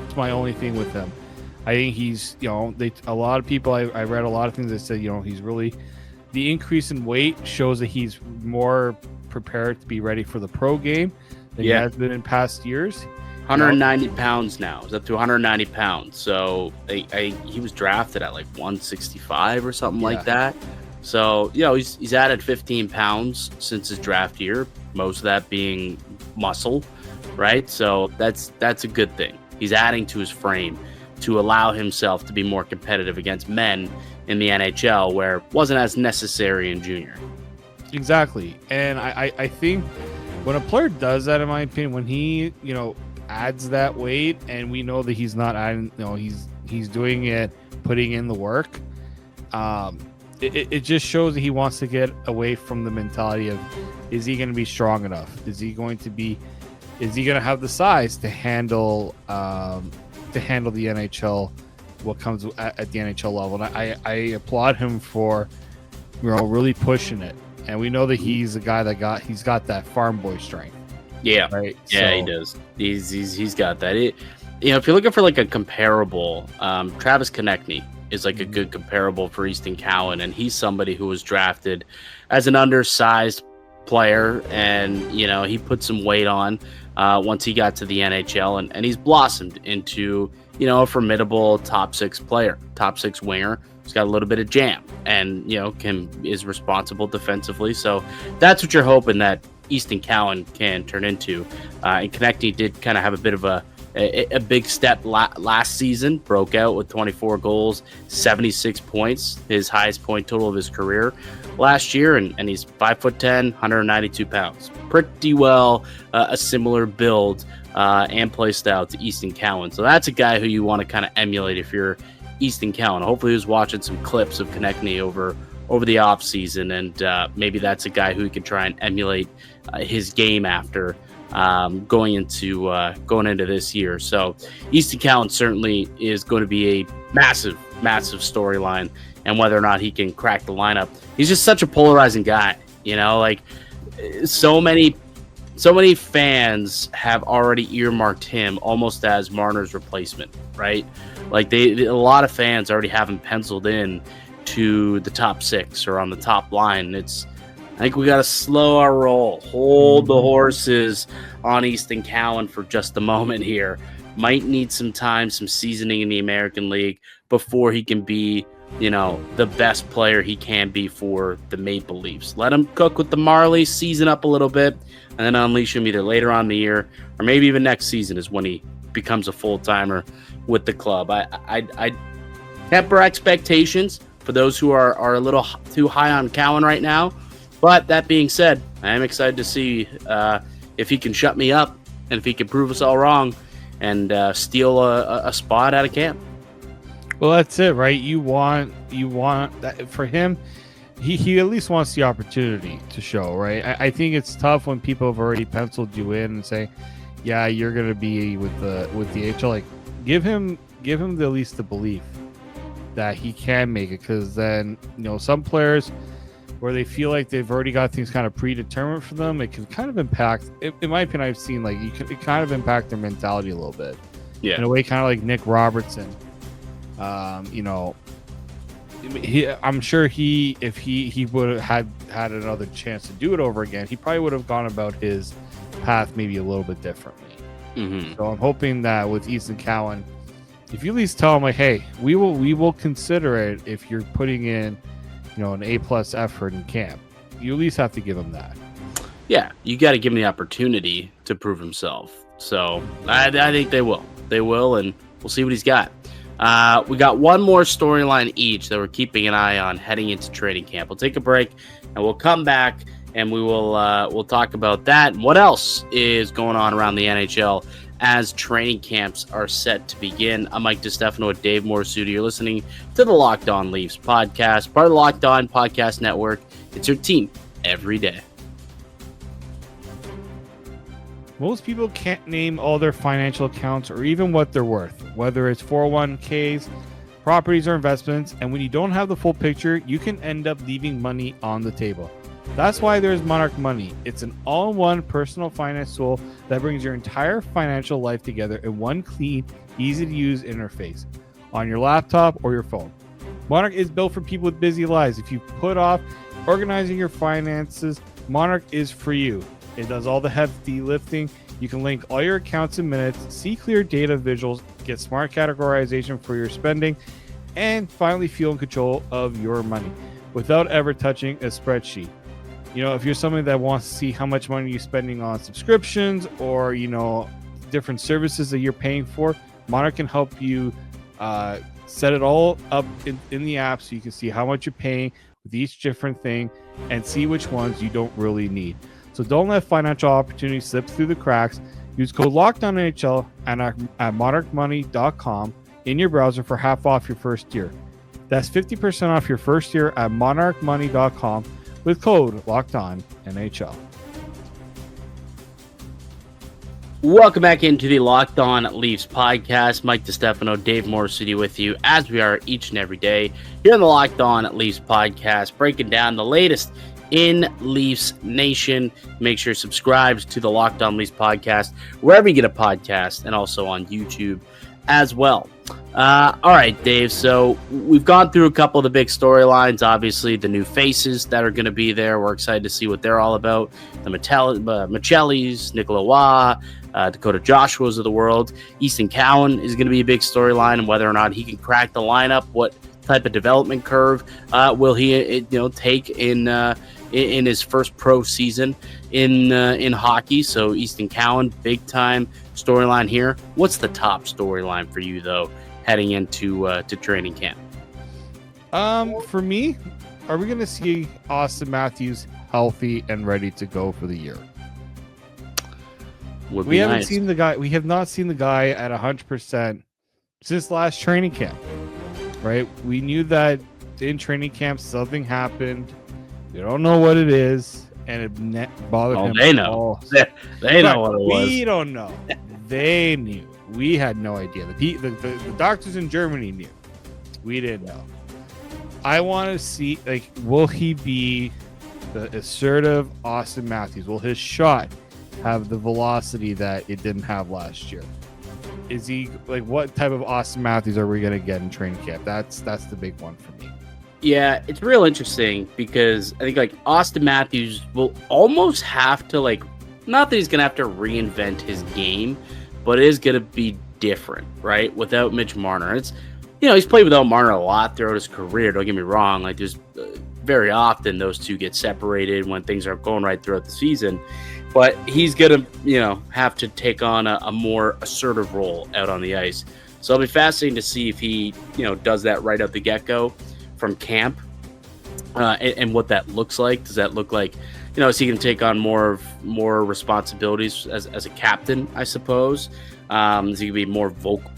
It's my only thing with him. I think he's, a lot of people, I read a lot of things that said, he's really, the increase in weight shows that he's more prepared to be ready for the pro game than he has been in past years. 190 pounds now. He's up to 190 pounds. So he was drafted at like 165 or something like that. So, he's added 15 pounds since his draft year, most of that being muscle, right? So that's a good thing. He's adding to his frame to allow himself to be more competitive against men in the NHL, where it wasn't as necessary in junior. Exactly. And I think when a player does that, in my opinion, when he, adds that weight, and we know that he's not adding, he's doing it, putting in the work, it just shows that he wants to get away from the mentality of, is he going to be strong enough? Is he going to have the size to handle the NHL, what comes at the NHL level? And I applaud him for, really pushing it. And we know that he's a guy he's got that farm boy strength. Yeah. Right. Yeah, he does. He's got that. If you're looking for like a comparable, Travis Konechny is like a good comparable for Easton Cowan, and he's somebody who was drafted as an undersized player, and he put some weight on once he got to the NHL, and he's blossomed into a formidable top six player, top six winger. He's got a little bit of jam, and is responsible defensively. So that's what you're hoping that Easton Cowan can turn into. And Konechny did kind of have a bit of a big step last season, broke out with 24 goals, 76 points, his highest point total of his career last year, and he's 5'10", 192 pounds. Pretty well a similar build and play style to Easton Cowan. So that's a guy who you want to kind of emulate if you're Easton Cowan. Hopefully he was watching some clips of Konechny over the offseason, and maybe that's a guy who you can try and emulate his game after going into this year. So Easton Cowan certainly is going to be a massive storyline, and whether or not he can crack the lineup, he's just such a polarizing guy. Like so many fans have already earmarked him almost as Marner's replacement, right? Like a lot of fans already have him penciled in to the top six or on the top line. I think we got to slow our roll, hold the horses on Easton Cowan for just a moment here. Might need some time, some seasoning in the American League before he can be, the best player he can be for the Maple Leafs. Let him cook with the Marlies, season up a little bit, and then unleash him either later on in the year or maybe even next season is when he becomes a full-timer with the club. I temper expectations for those who are a little too high on Cowan right now. But that being said, I am excited to see if he can shut me up and if he can prove us all wrong and steal a spot out of camp. Well, that's it, right? You want that for him. He at least wants the opportunity to show, right? I think it's tough when people have already penciled you in and say, "Yeah, you're going to be with the HL." Like, give him at least the belief that he can make it, because then some players, where they feel like they've already got things kind of predetermined for them, it can kind of impact. In my opinion, I've seen it kind of impact their mentality a little bit. Yeah, in a way, kind of like Nick Robertson. I'm sure if he would have had another chance to do it over again, he probably would have gone about his path maybe a little bit differently. Mm-hmm. So I'm hoping that with Easton Cowan, if you at least tell him like, hey, we will consider it if you're putting in an A+ effort in camp, you at least have to give him that. Yeah, you got to give him the opportunity to prove himself. So I think they will, and we'll see what he's got. We got one more storyline each that we're keeping an eye on heading into training camp. We'll take a break and we'll come back and we'll talk about that and what else is going on around the NHL as training camps are set to begin. I'm Mike DiStefano with Dave Morisuti. You're listening to the Locked On Leafs podcast, part of the Locked On Podcast Network. It's your team every day. Most people can't name all their financial accounts or even what they're worth, whether it's 401ks, properties, or investments. And when you don't have the full picture, you can end up leaving money on the table. That's why there's Monarch Money. It's an all-in-one personal finance tool that brings your entire financial life together in one clean, easy-to-use interface on your laptop or your phone. Monarch is built for people with busy lives. If you put off organizing your finances, Monarch is for you. It does all the heavy lifting. You can link all your accounts in minutes, see clear data visuals, get smart categorization for your spending, and finally feel in control of your money without ever touching a spreadsheet. You know, if you're somebody that wants to see how much money you're spending on subscriptions or, you know, different services that you're paying for, Monarch can help you set it all up in the app so you can see how much you're paying with each different thing and see which ones you don't really need. So don't let financial opportunities slip through the cracks. Use code LOCKEDONNHL at monarchmoney.com in your browser for half off your first year. That's 50% off your first year at monarchmoney.com with code LOCKEDONNHL. Welcome back into the Locked On Leafs podcast. Mike DiStefano, Dave Morrissey with you, as we are each and every day here on the Locked On Leafs podcast, breaking down the latest in Leafs Nation. Make sure you subscribe to the Locked On Leafs podcast wherever you get a podcast, and also on YouTube as well. All right, Dave. So we've gone through a couple of the big storylines. Obviously, the new faces that are going to be there. We're excited to see what they're all about. The Michellis, Nicola Waugh, Dakota Joshua's of the world. Easton Cowan is going to be a big storyline, and whether or not he can crack the lineup. What type of development curve will he, take in his first pro season in hockey? So Easton Cowan, big time storyline here. What's the top storyline for you though, heading into to training camp? For me, are we going to see Austin Matthews healthy and ready to go for the year? We haven't seen the guy. We have not seen the guy at 100% since last training camp. Right? We knew that in training camp something happened. We don't know what it is, and it bothered him. They know. They know what it was. We don't know. They knew. We had no idea. The doctors in Germany knew. We didn't know. I want to see, will he be the assertive Austin Matthews? Will his shot have the velocity that it didn't have last year? Is he what type of Austin Matthews are we going to get in training camp? That's the big one for me. Yeah, it's real interesting because I think Austin Matthews will almost have to not that he's going to have to reinvent his game, but it is going to be different, right? Without Mitch Marner. It's, he's played without Marner a lot throughout his career. Don't get me wrong. There's very often those two get separated when things aren't going right throughout the season. But he's going to, have to take on a more assertive role out on the ice. So it'll be fascinating to see if he, does that right out the get-go from camp and what that looks like. Does that look like, is he going to take on more responsibilities as a captain, I suppose? Is he going to be more vocal